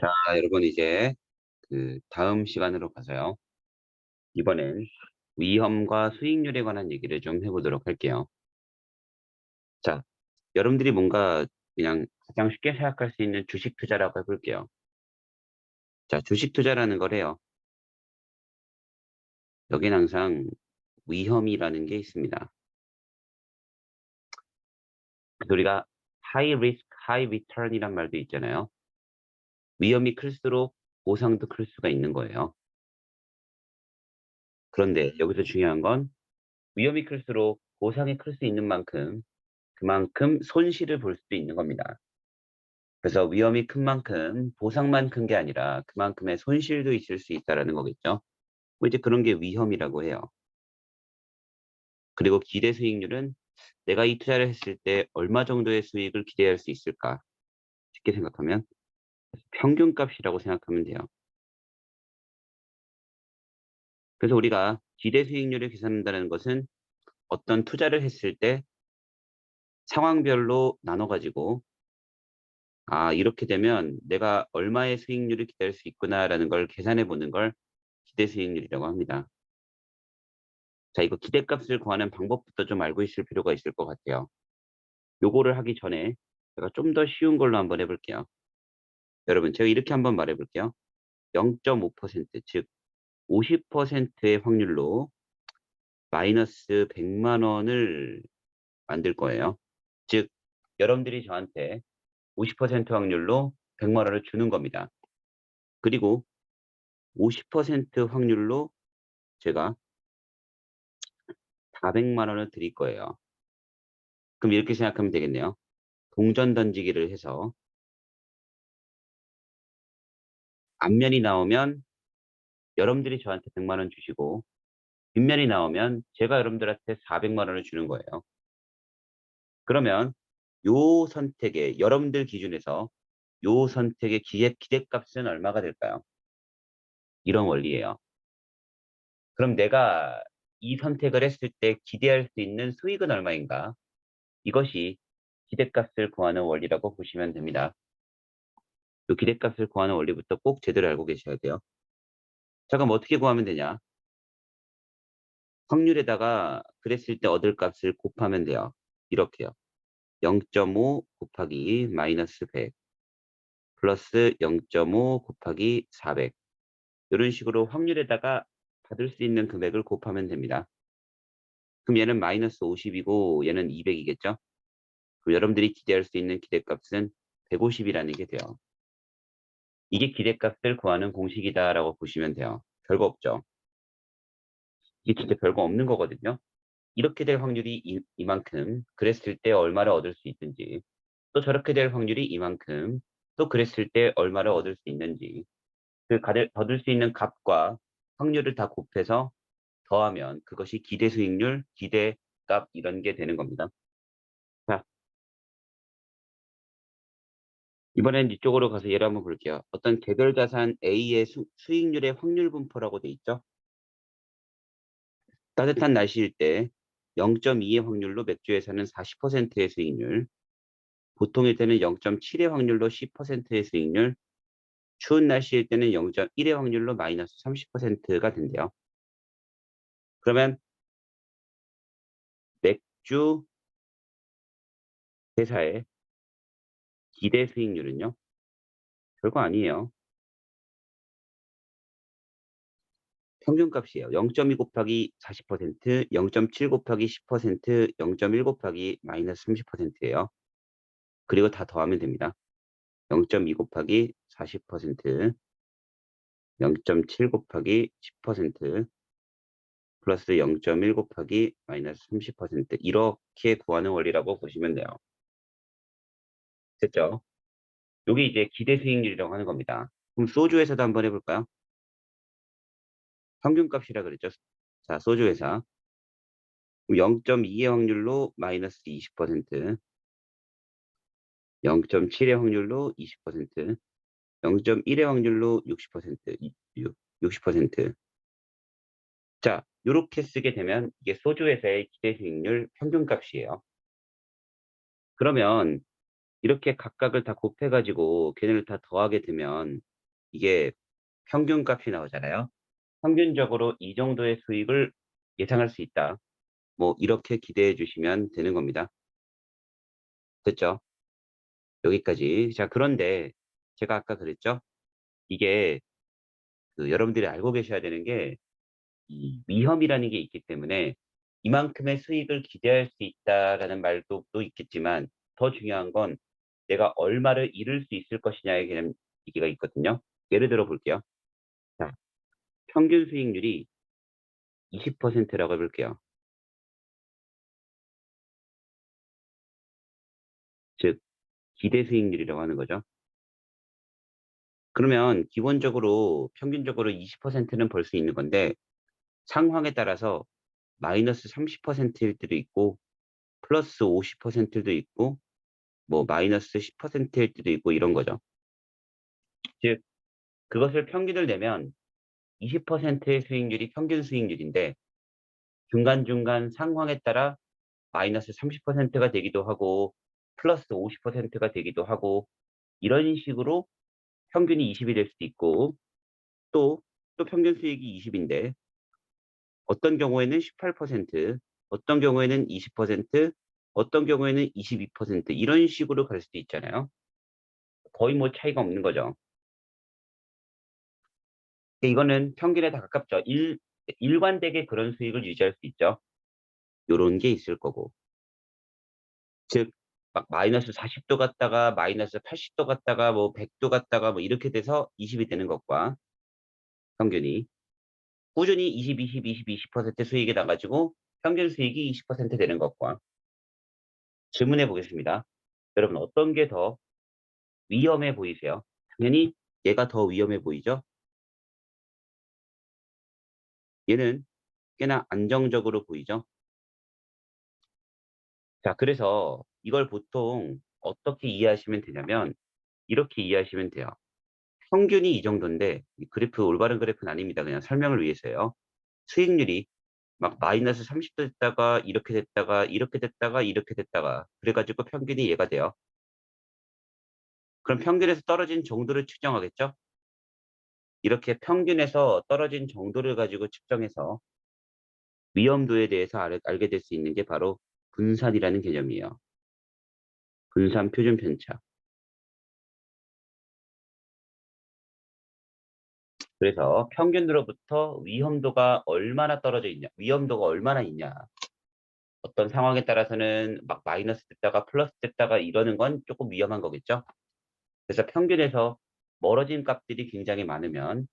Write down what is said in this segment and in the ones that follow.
자, 여러분 이제 그 다음 시간으로 가서요. 이번엔 위험과 수익률에 관한 얘기를 좀 해보도록 할게요. 자, 여러분들이 뭔가 그냥 가장 쉽게 생각할 수 있는 주식 투자라고 해볼게요. 자, 주식 투자라는 거래요. 여긴 항상 위험이라는 게 있습니다. 그래서 우리가 high risk, high return이란 말도 있잖아요. 위험이 클수록 보상도 클 수가 있는 거예요. 그런데 여기서 중요한 건 위험이 클수록 보상이 클 수 있는 만큼 그만큼 손실을 볼 수도 있는 겁니다. 그래서 위험이 큰 만큼 보상만 큰 게 아니라 그만큼의 손실도 있을 수 있다는 거겠죠. 뭐 이제 그런 게 위험이라고 해요. 그리고 기대 수익률은 내가 이 투자를 했을 때 얼마 정도의 수익을 기대할 수 있을까? 쉽게 생각하면 평균값이라고 생각하면 돼요. 그래서 우리가 기대 수익률을 계산한다는 것은 어떤 투자를 했을 때 상황별로 나눠가지고 이렇게 되면 내가 얼마의 수익률을 기대할 수 있구나라는 걸 계산해 보는 걸 기대 수익률이라고 합니다. 자, 이거 기대값을 구하는 방법부터 좀 알고 있을 필요가 있을 것 같아요. 요거를 하기 전에 제가 좀 더 쉬운 걸로 한번 해볼게요. 여러분, 제가 이렇게 한번 말해볼게요. 0.5%, 즉 50%의 확률로 마이너스 100만 원을 만들 거예요. 즉, 여러분들이 저한테 50% 확률로 100만 원을 주는 겁니다. 그리고 50% 확률로 제가 400만 원을 드릴 거예요. 그럼 이렇게 생각하면 되겠네요. 동전 던지기를 해서 앞면이 나오면 여러분들이 저한테 100만 원 주시고 뒷면이 나오면 제가 여러분들한테 400만 원을 주는 거예요. 그러면 요 선택의 여러분들 기준에서 요 선택의 기대값은 얼마가 될까요? 이런 원리예요. 그럼 내가 이 선택을 했을 때 기대할 수 있는 수익은 얼마인가? 이것이 기대값을 구하는 원리라고 보시면 됩니다. 이 기대값을 구하는 원리부터 꼭 제대로 알고 계셔야 돼요. 자, 그럼 어떻게 구하면 되냐? 확률에다가 그랬을 때 얻을 값을 곱하면 돼요. 이렇게요. 0.5 곱하기 마이너스 100 플러스 0.5 곱하기 400 이런 식으로 확률에다가 받을 수 있는 금액을 곱하면 됩니다. 그럼 얘는 마이너스 50이고 얘는 200이겠죠? 그럼 여러분들이 기대할 수 있는 기대값은 150이라는 게 돼요. 이게 기대값을 구하는 공식이다라고 보시면 돼요. 별거 없죠? 이게 진짜 별거 없는 거거든요. 이렇게 될 확률이 이만큼 그랬을 때 얼마를 얻을 수 있든지 또 저렇게 될 확률이 이만큼 또 그랬을 때 얼마를 얻을 수 있는지 얻을 수 있는 값과 확률을 다 곱해서 더하면 그것이 기대 수익률, 기대값 이런 게 되는 겁니다. 자, 이번엔 이쪽으로 가서 예를 한번 볼게요. 어떤 개별 자산 A의 수익률의 확률 분포라고 돼 있죠. 따뜻한 날씨일 때 0.2의 확률로 맥주에 사는 40%의 수익률, 보통일 때는 0.7의 확률로 10%의 수익률, 추운 날씨일 때는 0.1의 확률로 마이너스 30%가 된대요. 그러면 맥주 회사의 기대 수익률은요? 별거 아니에요. 평균값이에요. 0.2 곱하기 40%, 0.7 곱하기 10%, 0.1 곱하기 마이너스 30%예요. 그리고 다 더하면 됩니다. 0.2 곱하기 40%, 0.7 곱하기 10%, 플러스 0.1 곱하기 마이너스 30% 이렇게 구하는 원리라고 보시면 돼요. 됐죠? 요게 이제 기대 수익률이라고 하는 겁니다. 그럼 소주회사도 한번 해볼까요? 평균값이라 그랬죠. 자, 소주회사 0.2의 확률로 마이너스 20%, 0.7의 확률로 20%, 0.1의 확률로 60%, 60%. 자, 요렇게 쓰게 되면 이게 소주회사의 기대 수익률 평균값이에요. 그러면 이렇게 각각을 다 곱해가지고 걔네를 다 더하게 되면 이게 평균값이 나오잖아요. 평균적으로 이 정도의 수익을 예상할 수 있다. 뭐 이렇게 기대해 주시면 되는 겁니다. 됐죠? 여기까지. 자, 그런데 제가 아까 그랬죠? 이게 여러분들이 알고 계셔야 되는 게 이 위험이라는 게 있기 때문에 이만큼의 수익을 기대할 수 있다라는 말도 또 있겠지만 더 중요한 건 내가 얼마를 잃을 수 있을 것이냐의 개념 얘기가 있거든요. 예를 들어 볼게요. 자, 평균 수익률이 20%라고 해 볼게요. 즉 기대 수익률이라고 하는 거죠. 그러면 기본적으로 평균적으로 20%는 벌 수 있는 건데 상황에 따라서 마이너스 30%일 때도 있고 플러스 50%일 때도 있고 뭐 마이너스 10%일 때도 있고 이런 거죠. 즉 그것을 평균을 내면 20%의 수익률이 평균 수익률인데 중간중간 상황에 따라 마이너스 30%가 되기도 하고 플러스 50%가 되기도 하고 이런 식으로 평균이 20이 될 수도 있고 또, 또 평균 수익이 20인데 어떤 경우에는 18%, 어떤 경우에는 20%, 어떤 경우에는 22% 이런 식으로 갈 수도 있잖아요. 거의 뭐 차이가 없는 거죠. 이거는 평균에 다 가깝죠. 일관되게 그런 수익을 유지할 수 있죠. 요런 게 있을 거고. 즉, 막 마이너스 40도 갔다가 마이너스 80도 갔다가 뭐 100도 갔다가 뭐 이렇게 돼서 20이 되는 것과 평균이 꾸준히 20, 20, 20, 20% 수익이 나가지고 평균 수익이 20% 되는 것과 질문해 보겠습니다. 여러분 어떤 게 더 위험해 보이세요? 당연히 얘가 더 위험해 보이죠? 얘는 꽤나 안정적으로 보이죠? 자, 그래서 이걸 보통 어떻게 이해하시면 되냐면 이렇게 이해하시면 돼요. 평균이 이 정도인데 이 그래프 올바른 그래프는 아닙니다. 그냥 설명을 위해서요. 수익률이 막 마이너스 30도 됐다가 이렇게 됐다가 이렇게 됐다가 이렇게 됐다가 그래 가지고 평균이 얘가 돼요. 그럼 평균에서 떨어진 정도를 측정하겠죠? 이렇게 평균에서 떨어진 정도를 가지고 측정해서 위험도에 대해서 알게 될 수 있는 게 바로 분산이라는 개념이에요. 분산 표준 편차. 그래서 평균으로부터 위험도가 얼마나 떨어져 있냐, 위험도가 얼마나 있냐. 어떤 상황에 따라서는 막 마이너스 됐다가 플러스 됐다가 이러는 건 조금 위험한 거겠죠. 그래서 평균에서 멀어진 값들이 굉장히 많으면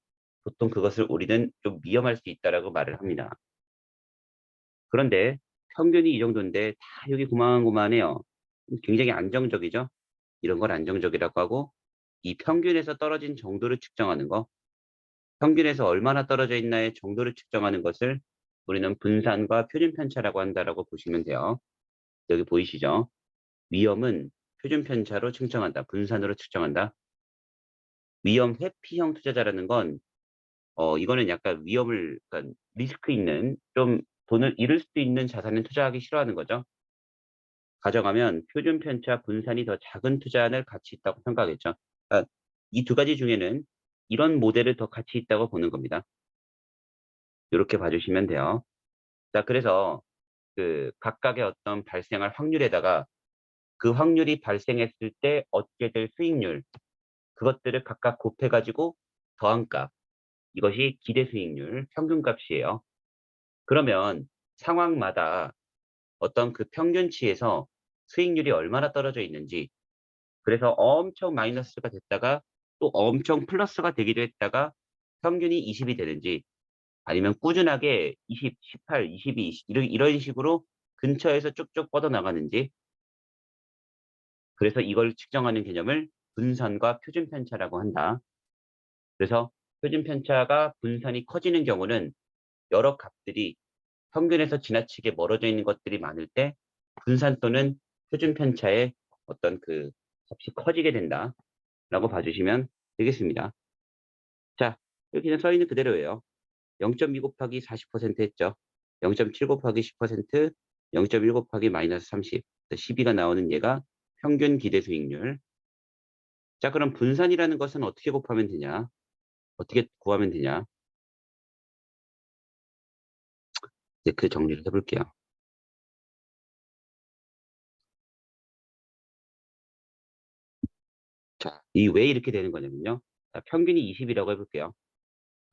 보통 그것을 우리는 좀 위험할 수 있다라고 말을 합니다. 그런데 평균이 이 정도인데 다 여기 고만고만해요. 굉장히 안정적이죠. 이런 걸 안정적이라고 하고 이 평균에서 떨어진 정도를 측정하는 거, 평균에서 얼마나 떨어져 있나의 정도를 측정하는 것을 우리는 분산과 표준 편차라고 한다라고 보시면 돼요. 여기 보이시죠? 위험은 표준 편차로 측정한다. 분산으로 측정한다. 위험 회피형 투자자라는 건 이거는 약간 위험을 그러니까 리스크 있는 좀 돈을 잃을 수도 있는 자산에 투자하기 싫어하는 거죠. 가정하면 표준 편차 분산이 더 작은 투자를 가치 있다고 평가하겠죠. 그러니까 이 두 가지 중에는 이런 모델을 더 가치 있다고 보는 겁니다. 요렇게 봐 주시면 돼요. 자, 그래서 각각의 어떤 발생할 확률에다가 그 확률이 발생했을 때 얻게 될 수익률 그것들을 각각 곱해 가지고 더한 값 이것이 기대 수익률 평균값이에요. 그러면 상황마다 어떤 그 평균치에서 수익률이 얼마나 떨어져 있는지 그래서 엄청 마이너스가 됐다가 또 엄청 플러스가 되기도 했다가 평균이 20이 되는지 아니면 꾸준하게 20, 18, 22, 20 이런 식으로 근처에서 쭉쭉 뻗어나가는지 그래서 이걸 측정하는 개념을 분산과 표준 편차라고 한다. 그래서 표준 편차가 분산이 커지는 경우는 여러 값들이 평균에서 지나치게 멀어져 있는 것들이 많을 때 분산 또는 표준 편차의 어떤 그 값이 커지게 된다라고 봐주시면 되겠습니다. 자, 여기는 써 있는 그대로예요. 0.2 곱하기 40% 했죠. 0.7 곱하기 10%, 0.1 곱하기 마이너스 30. 12가 나오는 얘가 평균 기대 수익률. 자, 그럼 분산이라는 것은 어떻게 곱하면 되냐? 어떻게 구하면 되냐? 이제 그 정리를 해볼게요. 자, 이 왜 이렇게 되는 거냐면요. 자, 평균이 20이라고 해볼게요.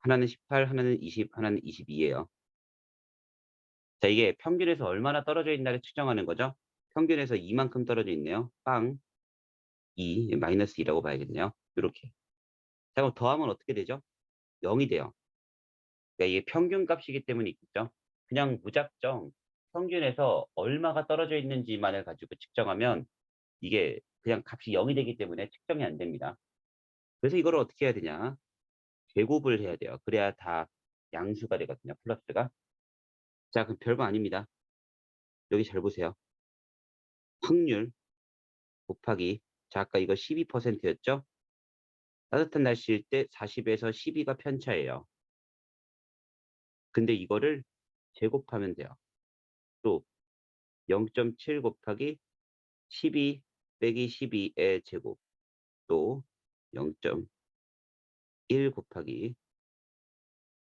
하나는 18, 하나는 20, 하나는 22예요. 자, 이게 평균에서 얼마나 떨어져 있나를 측정하는 거죠. 평균에서 이만큼 떨어져 있네요. 빵, 2, 마이너스 2라고 봐야겠네요. 이렇게. 자, 그럼 더하면 어떻게 되죠? 0이 돼요. 그러니까 이게 평균 값이기 때문에 있겠죠. 그냥 무작정 평균에서 얼마가 떨어져 있는지만을 가지고 측정하면 이게 그냥 값이 0이 되기 때문에 측정이 안 됩니다. 그래서 이걸 어떻게 해야 되냐? 제곱을 해야 돼요. 그래야 다 양수가 되거든요. 플러스가. 자, 그럼 별거 아닙니다. 여기 잘 보세요. 확률 곱하기, 자, 아까 이거 12%였죠? 따뜻한 날씨일 때 40에서 12가 편차예요. 근데 이거를 제곱하면 돼요. 또 0.7 곱하기 12 빼기 12의 제곱, 또 0.1 곱하기,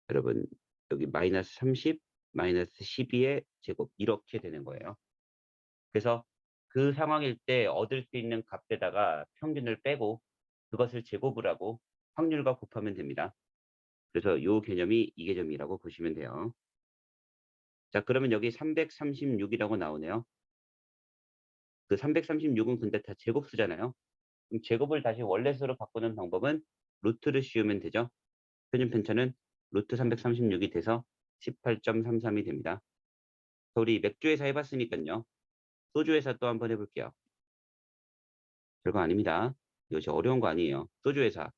여러분 여기 마이너스 30 마이너스 12의 제곱, 이렇게 되는 거예요. 그래서 그 상황일 때 얻을 수 있는 값에다가 평균을 빼고 그것을 제곱을 하고 확률과 곱하면 됩니다. 그래서 이 개념이 이 개념이라고 보시면 돼요. 자, 그러면 여기 336이라고 나오네요. 그 336은 근데 다 제곱수잖아요. 그럼 제곱을 다시 원래수로 바꾸는 방법은 루트를 씌우면 되죠. 표준 편차는 루트 336이 돼서 18.33이 됩니다. 우리 맥주회사 해봤으니까요. 소주회사 또 한번 해볼게요. 별거 아닙니다. 이거 진짜 어려운 거 아니에요. 소주회사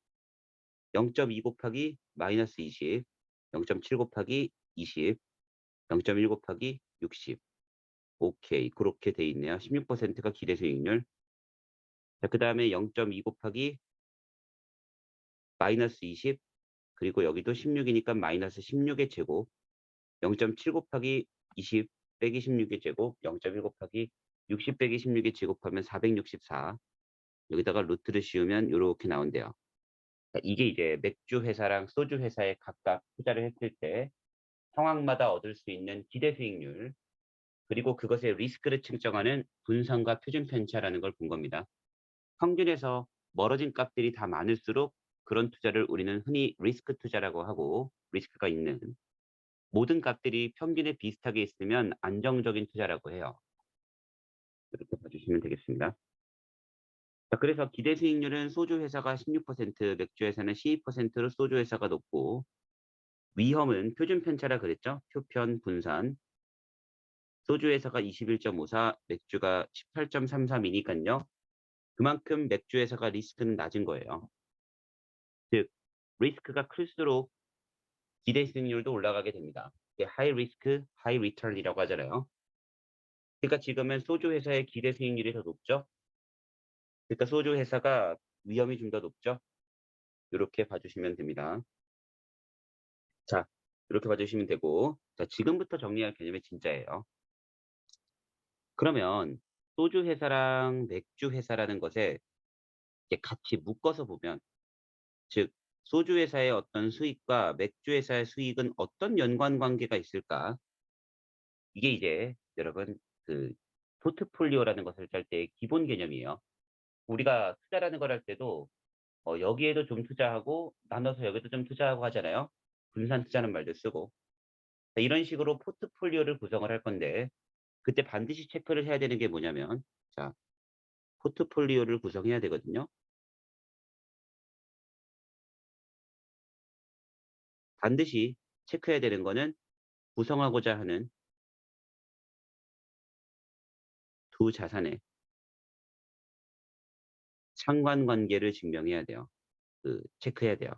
0.2 곱하기 마이너스 20, 0.7 곱하기 20, 0.1 곱하기 60. 오케이, 그렇게 돼 있네요. 16%가 기대 수익률. 자, 그 다음에 0.2 곱하기 마이너스 20, 그리고 여기도 16이니까 마이너스 16의 제곱, 0.7 곱하기 20 빼기 16의 제곱, 0.1 곱하기 60 빼기 16의 제곱하면 464. 여기다가 루트를 씌우면 이렇게 나온대요. 이게 이제 맥주 회사랑 소주 회사에 각각 투자를 했을 때 상황마다 얻을 수 있는 기대 수익률, 그리고 그것의 리스크를 측정하는 분산과 표준 편차라는 걸 본 겁니다. 평균에서 멀어진 값들이 다 많을수록 그런 투자를 우리는 흔히 리스크 투자라고 하고, 리스크가 있는 모든 값들이 평균에 비슷하게 있으면 안정적인 투자라고 해요. 이렇게 봐주시면 되겠습니다. 자, 그래서 기대 수익률은 소주 회사가 16%, 맥주 회사는 12%로 소주 회사가 높고, 위험은 표준 편차라 그랬죠? 표편 분산. 소주 회사가 21.54, 맥주가 18.33이니까요. 그만큼 맥주 회사가 리스크는 낮은 거예요. 즉, 리스크가 클수록 기대 수익률도 올라가게 됩니다. 이게 하이 리스크, 하이 리턴이라고 하잖아요. 그러니까 지금은 소주 회사의 기대 수익률이 더 높죠. 그러니까 소주 회사가 위험이 좀 더 높죠. 이렇게 봐주시면 됩니다. 자, 이렇게 봐주시면 되고, 자, 지금부터 정리할 개념이 진짜예요. 그러면 소주 회사랑 맥주 회사라는 것에 이렇게 같이 묶어서 보면, 즉 소주 회사의 어떤 수익과 맥주 회사의 수익은 어떤 연관 관계가 있을까? 이게 이제 여러분 그 포트폴리오라는 것을 짤 때 기본 개념이에요. 우리가 투자라는 걸 할 때도 여기에도 좀 투자하고 나눠서 여기도 좀 투자하고 하잖아요. 분산 투자는 말도 쓰고. 자, 이런 식으로 포트폴리오를 구성을 할 건데, 그때 반드시 체크를 해야 되는 게 뭐냐면, 자, 포트폴리오를 구성해야 되거든요. 반드시 체크해야 되는 거는 구성하고자 하는 두 자산의 상관관계를 증명해야 돼요. 체크해야 돼요.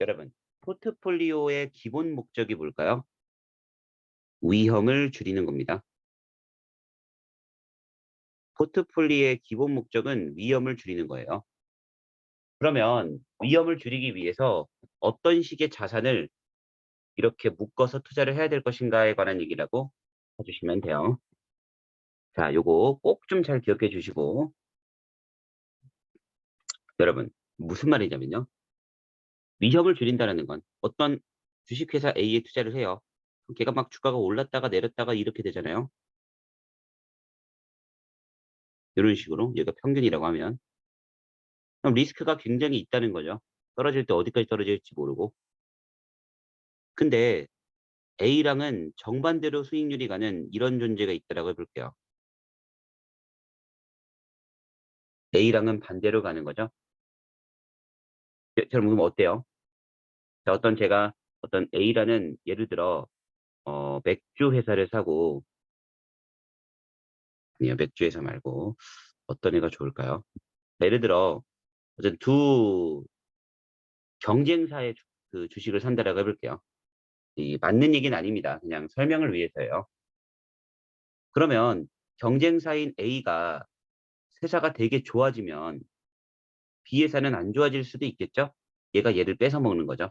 여러분, 포트폴리오의 기본 목적이 뭘까요? 위험을 줄이는 겁니다. 포트폴리오의 기본 목적은 위험을 줄이는 거예요. 그러면 위험을 줄이기 위해서 어떤 식의 자산을 이렇게 묶어서 투자를 해야 될 것인가에 관한 얘기라고 해주시면 돼요. 자, 요거 꼭 좀 잘 기억해 주시고, 여러분, 무슨 말이냐면요. 위험을 줄인다라는 건 어떤 주식회사 A에 투자를 해요. 그럼 걔가 막 주가가 올랐다가 내렸다가 이렇게 되잖아요. 요런 식으로 얘가 평균이라고 하면. 그럼 리스크가 굉장히 있다는 거죠. 떨어질 때 어디까지 떨어질지 모르고. 근데 A랑은 정반대로 수익률이 가는 이런 존재가 있다라고 해 볼게요. A랑은 반대로 가는 거죠. 처럼 그러면 어때요? 자 제가 어떤 A라는 예를 들어 맥주 회사를 사고 아니요 맥주 회사 말고 어떤 애가 좋을까요? 예를 들어 어떤 두 경쟁사의 주식을 산다라고 해 볼게요. 이 맞는 얘기는 아닙니다. 그냥 설명을 위해서예요. 그러면 경쟁사인 A가 회사가 되게 좋아지면 B 회사는 안 좋아질 수도 있겠죠? 얘가 얘를 뺏어 먹는 거죠.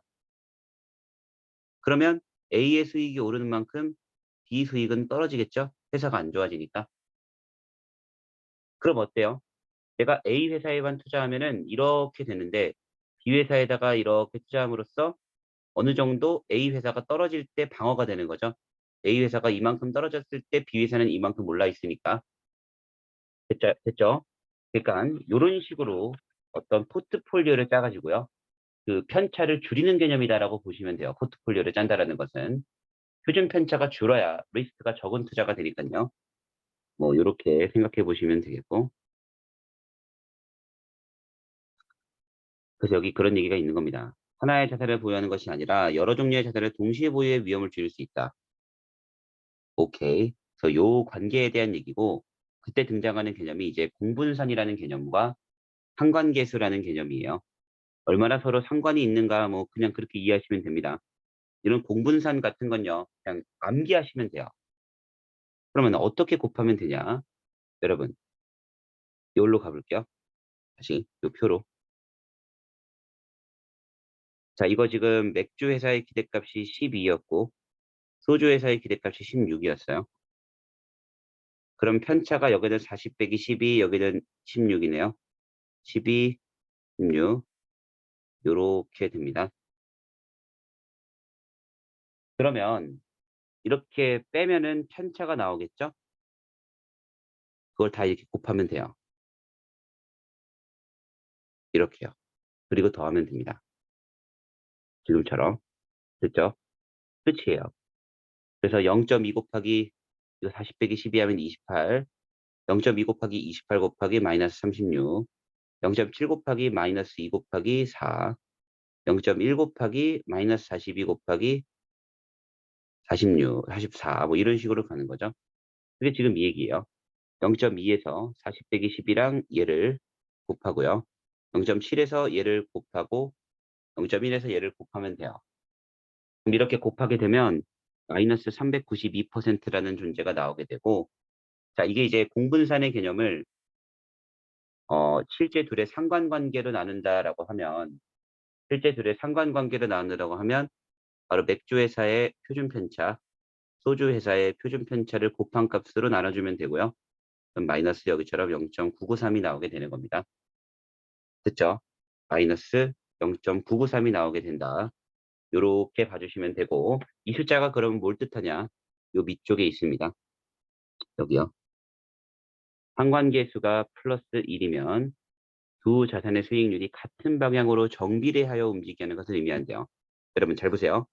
그러면 A의 수익이 오르는 만큼 B 수익은 떨어지겠죠? 회사가 안 좋아지니까. 그럼 어때요? 내가 A 회사에만 투자하면은 이렇게 되는데 B 회사에다가 이렇게 투자함으로써 어느 정도 A 회사가 떨어질 때 방어가 되는 거죠. A 회사가 이만큼 떨어졌을 때 B 회사는 이만큼 올라 있으니까. 됐죠? 그러니까 요런 식으로 어떤 포트폴리오를 짜 가지고요. 그 편차를 줄이는 개념이다라고 보시면 돼요. 포트폴리오를 짠다라는 것은. 표준 편차가 줄어야 리스크가 적은 투자가 되니깐요. 뭐 요렇게 생각해 보시면 되겠고. 그래서 여기 그런 얘기가 있는 겁니다. 하나의 자산을 보유하는 것이 아니라 여러 종류의 자산을 동시에 보유해 위험을 줄일 수 있다. 오케이. 그래서 요 관계에 대한 얘기고 그때 등장하는 개념이 이제 공분산이라는 개념과 상관계수라는 개념이에요. 얼마나 서로 상관이 있는가 뭐 그냥 그렇게 이해하시면 됩니다. 이런 공분산 같은 건요. 그냥 암기하시면 돼요. 그러면 어떻게 곱하면 되냐? 여러분, 요걸로 가 볼게요. 다시 요 표로. 자, 이거 지금 맥주 회사의 기대값이 12였고 소주 회사의 기대값이 16이었어요. 그럼 편차가 여기는 40 빼기 12 여기는 16이네요. 12, 16 요렇게 됩니다. 그러면 이렇게 빼면은 편차가 나오겠죠? 그걸 다 이렇게 곱하면 돼요. 이렇게요. 그리고 더하면 됩니다. 지금처럼. 됐죠? 끝이에요. 그래서 0.2 곱하기 이거 40 빼기 12 하면 28, 0.2 곱하기 28 곱하기 마이너스 36, 0.7 곱하기 마이너스 2 곱하기 4, 0.1 곱하기 마이너스 42 곱하기 46, 44 뭐 이런 식으로 가는 거죠. 그게 지금 이 얘기예요. 0.2에서 40 빼기 10이랑 얘를 곱하고요. 0.7에서 얘를 곱하고 0.1에서 얘를 곱하면 돼요. 그럼 이렇게 곱하게 되면 마이너스 392%라는 존재가 나오게 되고 자 이게 이제 공분산의 개념을 실제 둘의 상관관계로 나눈다라고 하면 실제 둘의 상관관계로 나누라고 하면 바로 맥주 회사의 표준 편차, 소주 회사의 표준 편차를 곱한 값으로 나눠주면 되고요. 그럼 마이너스 여기처럼 0.993이 나오게 되는 겁니다. 됐죠? 마이너스 0.993이 나오게 된다. 요렇게 봐주시면 되고 이 숫자가 그러면 뭘 뜻하냐? 요 밑쪽에 있습니다. 여기요. 상관계수가 플러스 1이면 두 자산의 수익률이 같은 방향으로 정비례하여 움직이는 것을 의미한대요. 여러분 잘 보세요.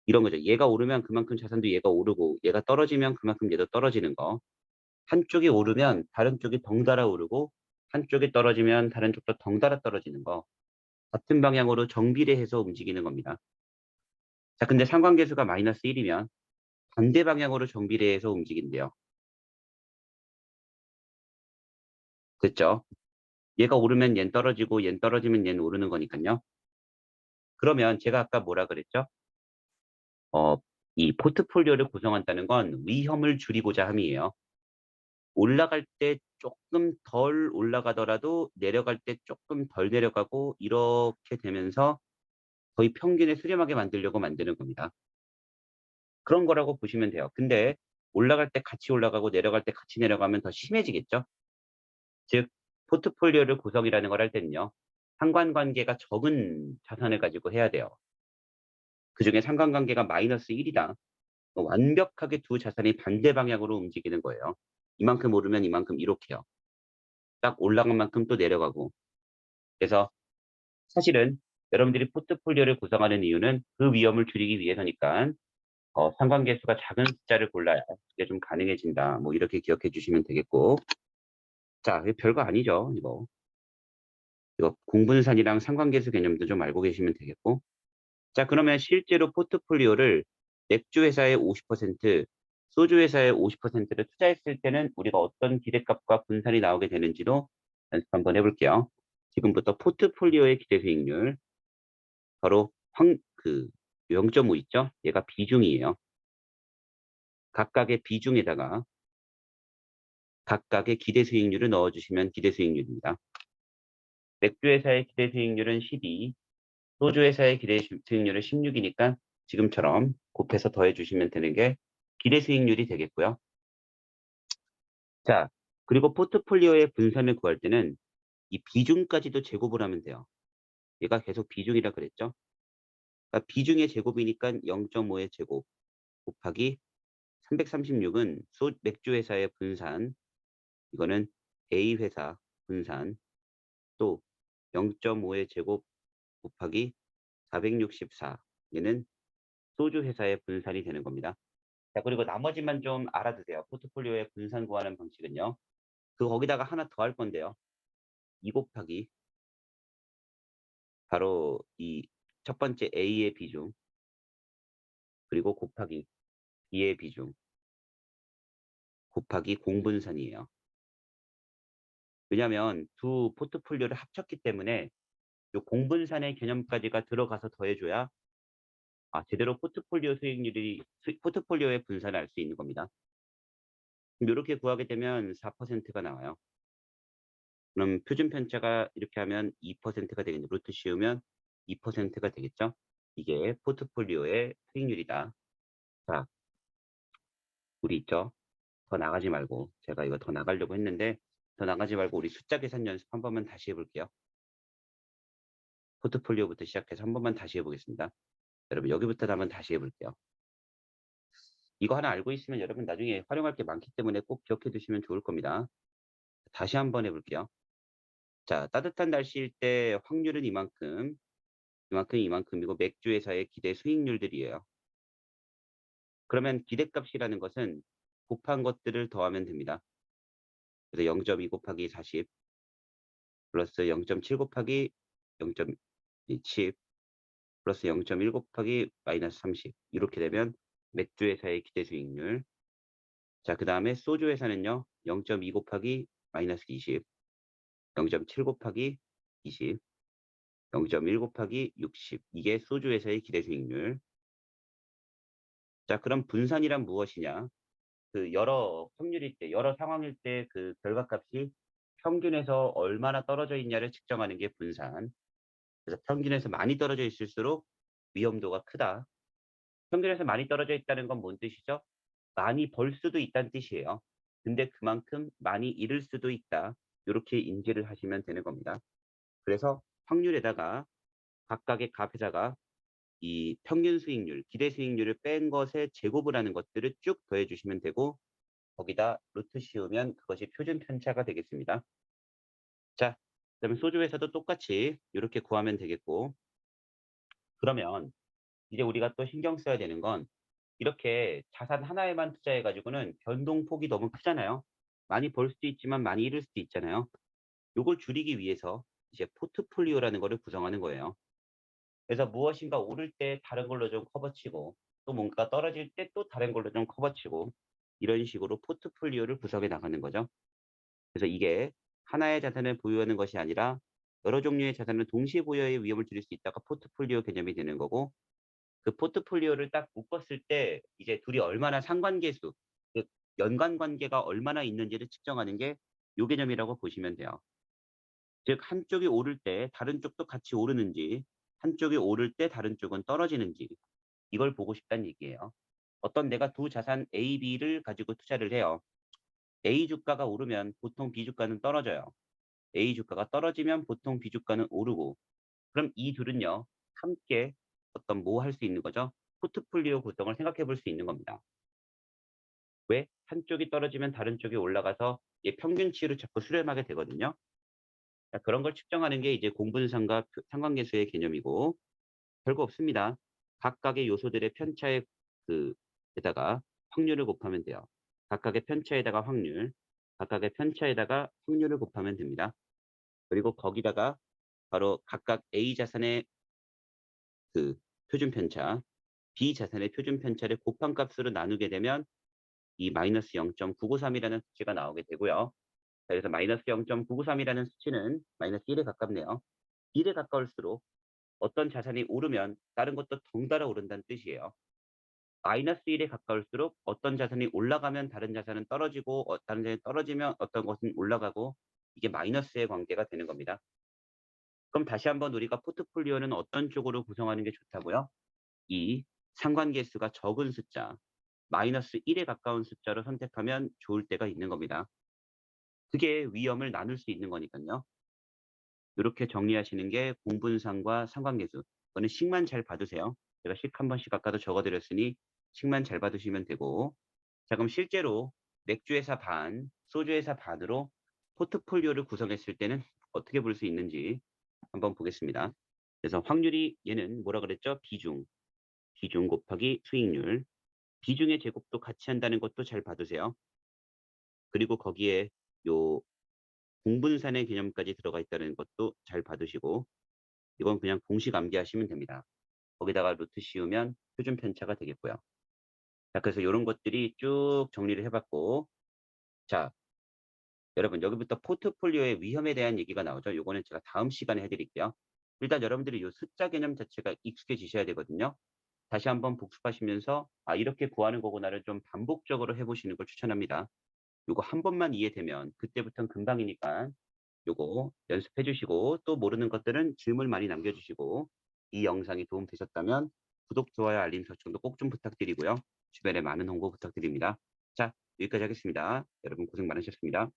이런 거죠. 얘가 오르면 그만큼 자산도 얘가 오르고 얘가 떨어지면 그만큼 얘도 떨어지는 거. 한쪽이 오르면 다른 쪽이 덩달아 오르고 한쪽이 떨어지면 다른 쪽도 덩달아 떨어지는 거. 같은 방향으로 정비례해서 움직이는 겁니다. 자, 근데 상관계수가 마이너스 1이면 반대 방향으로 정비례해서 움직인대요. 됐죠? 얘가 오르면 얜 떨어지고 얜 떨어지면 얜 오르는 거니까요. 그러면 제가 아까 뭐라 그랬죠? 어, 이 포트폴리오를 구성한다는 건 위험을 줄이고자 함이에요. 올라갈 때 조금 덜 올라가더라도 내려갈 때 조금 덜 내려가고 이렇게 되면서 거의 평균에 수렴하게 만들려고 만드는 겁니다. 그런 거라고 보시면 돼요. 근데 올라갈 때 같이 올라가고 내려갈 때 같이 내려가면 더 심해지겠죠? 즉 포트폴리오를 구성이라는 걸 할 때는요. 상관관계가 적은 자산을 가지고 해야 돼요. 그중에 상관관계가 마이너스 1이다. 완벽하게 두 자산이 반대 방향으로 움직이는 거예요. 이만큼 오르면 이만큼 이렇게요. 딱 올라간 만큼 또 내려가고. 그래서 사실은 여러분들이 포트폴리오를 구성하는 이유는 그 위험을 줄이기 위해서니까 상관계수가 작은 숫자를 골라야 그게 좀 가능해진다. 뭐 이렇게 기억해 주시면 되겠고. 자, 이거 별거 아니죠, 이거. 이거 공분산이랑 상관계수 개념도 좀 알고 계시면 되겠고. 자, 그러면 실제로 포트폴리오를 맥주 회사의 50%, 소주 회사의 50%를 투자했을 때는 우리가 어떤 기대값과 분산이 나오게 되는지도 연습 한번 해볼게요. 지금부터 포트폴리오의 기대 수익률, 바로 0.5 있죠? 얘가 비중이에요. 각각의 비중에다가 각각의 기대 수익률을 넣어주시면 기대 수익률입니다. 맥주 회사의 기대 수익률은 12, 소주 회사의 기대 수익률은 16이니까 지금처럼 곱해서 더해주시면 되는 게 기대 수익률이 되겠고요. 자, 그리고 포트폴리오의 분산을 구할 때는 이 비중까지도 제곱을 하면 돼요. 얘가 계속 비중이라 그랬죠? 그러니까 비중의 제곱이니까 0.5의 제곱 곱하기 336은 맥주 회사의 분산, 이거는 A 회사 분산, 또 0.5의 제곱 곱하기 464, 얘는 소주 회사의 분산이 되는 겁니다. 자, 그리고 나머지만 좀 알아두세요. 포트폴리오의 분산 구하는 방식은요. 거기다가 하나 더 할 건데요. 2 곱하기 바로 이 첫 번째 A의 비중, 그리고 곱하기 B의 비중, 곱하기 공분산이에요. 왜냐하면 두 포트폴리오를 합쳤기 때문에 이 공분산의 개념까지가 들어가서 더해줘야 제대로 포트폴리오의 분산을 알 수 있는 겁니다. 이렇게 구하게 되면 4%가 나와요. 그럼 표준 편차가 이렇게 하면 2%가 되겠네요. 루트 씌우면 2%가 되겠죠. 이게 포트폴리오의 수익률이다. 자, 우리 있죠. 더 나가지 말고, 제가 이거 더 나가려고 했는데 더 나가지 말고 우리 숫자 계산 연습 한 번만 다시 해볼게요. 포트폴리오부터 시작해서 한 번만 다시 해보겠습니다. 여러분 여기부터 한번 다시 해볼게요. 이거 하나 알고 있으면 여러분 나중에 활용할 게 많기 때문에 꼭 기억해 두시면 좋을 겁니다. 다시 한번 해볼게요. 자, 따뜻한 날씨일 때 확률은 이만큼, 이만큼이고 맥주 회사의 기대 수익률들이에요. 그러면 기대값이라는 것은 곱한 것들을 더하면 됩니다. 그래서 0.2 곱하기 40 플러스 0.7 곱하기 0.7 플러스 0.1 곱하기 마이너스 30 이렇게 되면 맥주 회사의 기대 수익률. 자, 그 다음에 소주 회사는요. 0.2 곱하기 마이너스 20, 0.7 곱하기 20, 0.1 곱하기 60. 이게 소주 회사의 기대 수익률. 자, 그럼 분산이란 무엇이냐? 여러 확률일 때, 여러 상황일 때 그 결과값이 평균에서 얼마나 떨어져 있냐를 측정하는 게 분산. 그래서 평균에서 많이 떨어져 있을수록 위험도가 크다. 평균에서 많이 떨어져 있다는 건 뭔 뜻이죠? 많이 벌 수도 있다는 뜻이에요. 근데 그만큼 많이 잃을 수도 있다. 이렇게 인지를 하시면 되는 겁니다. 그래서 확률에다가 각각의 값에다가 이 평균 수익률, 기대 수익률을 뺀 것에 제곱을 하는 것들을 쭉 더해 주시면 되고 거기다 루트 씌우면 그것이 표준 편차가 되겠습니다. 자, 그러면 소주에서도 똑같이 이렇게 구하면 되겠고 그러면 이제 우리가 또 신경 써야 되는 건 이렇게 자산 하나에만 투자해 가지고는 변동폭이 너무 크잖아요. 많이 벌 수도 있지만 많이 잃을 수도 있잖아요. 요걸 줄이기 위해서 이제 포트폴리오라는 거를 구성하는 거예요. 그래서 무엇인가 오를 때 다른 걸로 좀 커버치고 또 뭔가 떨어질 때 또 다른 걸로 좀 커버치고 이런 식으로 포트폴리오를 구성해 나가는 거죠. 그래서 이게 하나의 자산을 보유하는 것이 아니라 여러 종류의 자산을 동시에 보유의 위험을 줄일 수 있다가 포트폴리오 개념이 되는 거고 그 포트폴리오를 딱 묶었을 때 이제 둘이 얼마나 상관계수, 즉 연관관계가 얼마나 있는지를 측정하는 게 요 개념이라고 보시면 돼요. 즉 한쪽이 오를 때 다른 쪽도 같이 오르는지 한쪽이 오를 때 다른 쪽은 떨어지는지 이걸 보고 싶다는 얘기예요. 어떤 내가 두 자산 A, B를 가지고 투자를 해요. A 주가가 오르면 보통 B 주가는 떨어져요. A 주가가 떨어지면 보통 B 주가는 오르고 그럼 이 둘은요. 함께 어떤 뭐 할 수 있는 거죠? 포트폴리오 구성을 생각해 볼 수 있는 겁니다. 왜? 한쪽이 떨어지면 다른 쪽이 올라가서 이 평균치를 자꾸 수렴하게 되거든요. 자, 그런 걸 측정하는 게 이제 공분상과 상관계수의 개념이고 별거 없습니다. 각각의 요소들의 편차에 에다가 확률을 곱하면 돼요. 각각의 편차에다가 확률, 각각의 편차에다가 확률을 곱하면 됩니다. 그리고 거기다가 바로 각각 A 자산의 표준 편차, B 자산의 표준 편차를 곱한 값으로 나누게 되면 이 마이너스 0.993이라는 수치가 나오게 되고요. 자, 그래서 마이너스 0.993이라는 수치는 마이너스 1에 가깝네요. 1에 가까울수록 어떤 자산이 오르면 다른 것도 덩달아 오른다는 뜻이에요. 마이너스 1에 가까울수록 어떤 자산이 올라가면 다른 자산은 떨어지고 다른 자산이 떨어지면 어떤 것은 올라가고 이게 마이너스의 관계가 되는 겁니다. 그럼 다시 한번 우리가 포트폴리오는 어떤 쪽으로 구성하는 게 좋다고요? 이 상관계수가 적은 숫자, 마이너스 1에 가까운 숫자로 선택하면 좋을 때가 있는 겁니다. 그게 위험을 나눌 수 있는 거니까요. 이렇게 정리하시는 게 공분상과 상관계수. 그거는 식만 잘 봐두세요. 제가 식 한 번씩 아까도 적어드렸으니 식만 잘 봐두시면 되고. 자, 그럼 실제로 맥주회사 반, 소주회사 반으로 포트폴리오를 구성했을 때는 어떻게 볼 수 있는지 한번 보겠습니다. 그래서 확률이 얘는 뭐라 그랬죠? 비중. 비중 곱하기 수익률. 비중의 제곱도 같이 한다는 것도 잘 봐두세요. 그리고 거기에 요 공분산의 개념까지 들어가 있다는 것도 잘 봐두시고 이건 그냥 공식 암기하시면 됩니다. 거기다가 루트 씌우면 표준 편차가 되겠고요. 자, 그래서 이런 것들이 쭉 정리를 해봤고 자, 여러분 여기부터 포트폴리오의 위험에 대한 얘기가 나오죠. 이거는 제가 다음 시간에 해드릴게요. 일단 여러분들이 이 숫자 개념 자체가 익숙해지셔야 되거든요. 다시 한번 복습하시면서 아 이렇게 구하는 거구나를 좀 반복적으로 해보시는 걸 추천합니다. 요거 한 번만 이해되면 그때부터는 금방이니까 요거 연습해 주시고 또 모르는 것들은 질문 많이 남겨주시고 이 영상이 도움되셨다면 구독, 좋아요, 알림 설정도 꼭 좀 부탁드리고요. 주변에 많은 홍보 부탁드립니다. 자, 여기까지 하겠습니다. 여러분 고생 많으셨습니다.